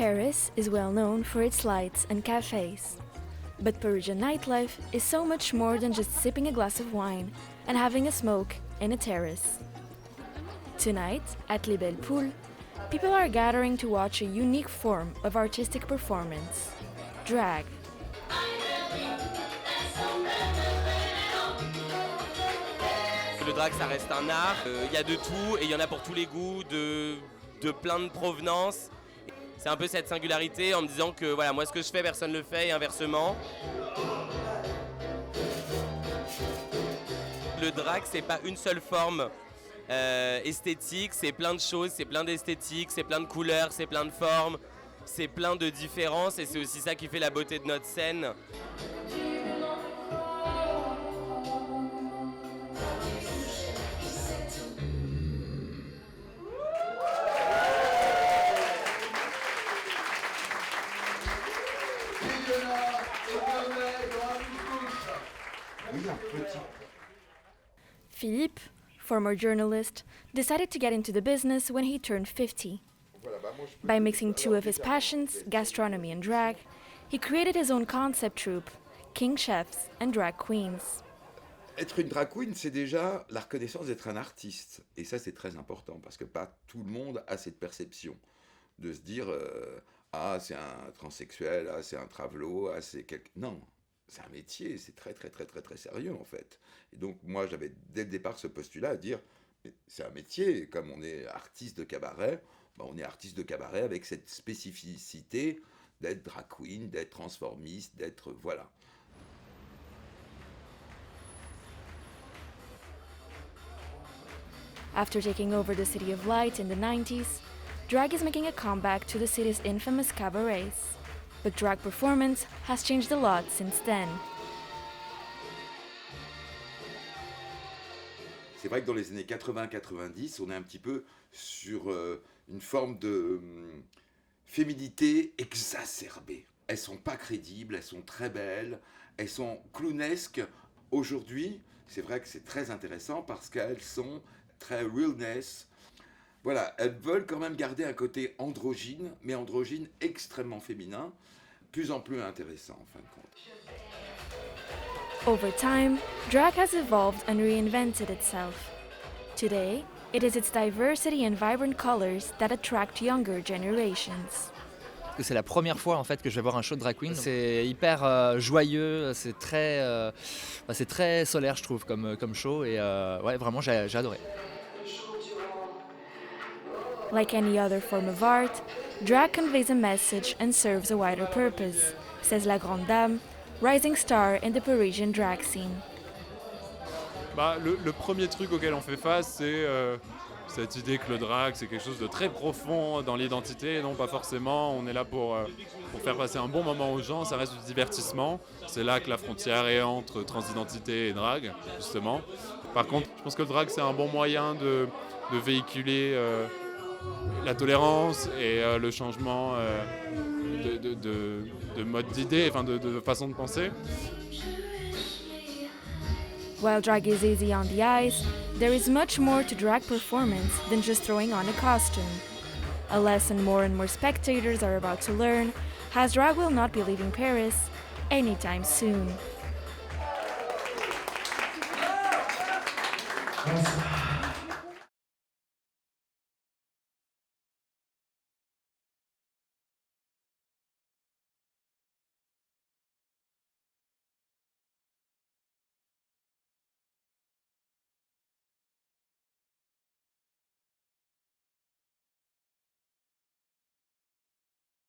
Paris is well known for its lights and cafes. But Parisian nightlife is so much more than just sipping a glass of wine and having a smoke in a terrace. Tonight, at Les Belles Poules, people are gathering to watch a unique form of artistic performance, drag. Le drag, ça reste un art, il y a de tout et il y en a pour tous les goûts, de plein de provenances. C'est un peu cette singularité en me disant que voilà, moi ce que je fais, personne ne le fait et inversement. Le drag, c'est pas une seule forme esthétique, c'est plein de choses, c'est plein d'esthétiques, c'est plein de couleurs, c'est plein de formes, c'est plein de différences et c'est aussi ça qui fait la beauté de notre scène. Philippe, former journalist, decided to get into the business when he turned 50. By mixing two of his passions, gastronomy and drag, he created his own concept troupe, King Chefs and Drag Queens. Être une drag queen, c'est déjà la reconnaissance d'être un artiste. Et ça, c'est très important, parce que pas tout le monde a cette perception de se dire ah, c'est un transsexuel, ah, c'est un travelo, ah, c'est quelqu'un... Non, c'est un métier, c'est très, très, très, très, très sérieux, en fait. Et donc, moi, j'avais dès le départ ce postulat à dire c'est un métier, comme on est artiste de cabaret, ben, on est artiste de cabaret avec cette spécificité d'être drag queen, d'être transformiste, d'être... Voilà. After taking over the City of Light in the 90s, drag is making a comeback to the city's infamous cabarets. But drag performance has changed a lot since then. C'est vrai que dans les années 80-90, on est un petit peu sur une forme de féminité exacerbée. Elles sont pas crédibles, elles sont très belles, elles sont clownesques. Aujourd'hui, c'est vrai que c'est très intéressant parce qu'elles sont très realness. Voilà, elles veulent quand même garder un côté androgyne, mais androgyne extrêmement féminin, plus en plus intéressant en fin de compte. Over time, drag has evolved and reinvented itself. Today, it is its diversity and vibrant colors that attract younger generations. C'est la première fois en fait que je vais voir un show de drag queen. C'est hyper joyeux, c'est très solaire je trouve comme show et ouais vraiment j'ai adoré. Like any other form of art, drag conveys a message and serves a wider purpose, says la grande dame, rising star in the Parisian drag scene. Le premier truc auquel on fait face, c'est cette idée que le drag, c'est quelque chose de très profond dans l'identité. Non, pas forcément. On est là pour faire passer un bon moment aux gens. Ça reste du divertissement. C'est là que la frontière est entre transidentité et drag, justement. Par contre, je pense que le drag, c'est un bon moyen de véhiculer la tolérance et le changement de mode d'idée, enfin de façon de penser. While drag is easy on the eyes, there is much more to drag performance than just throwing on a costume. A lesson more and more spectators are about to learn, as drag will not be leaving Paris anytime soon. Bonsoir.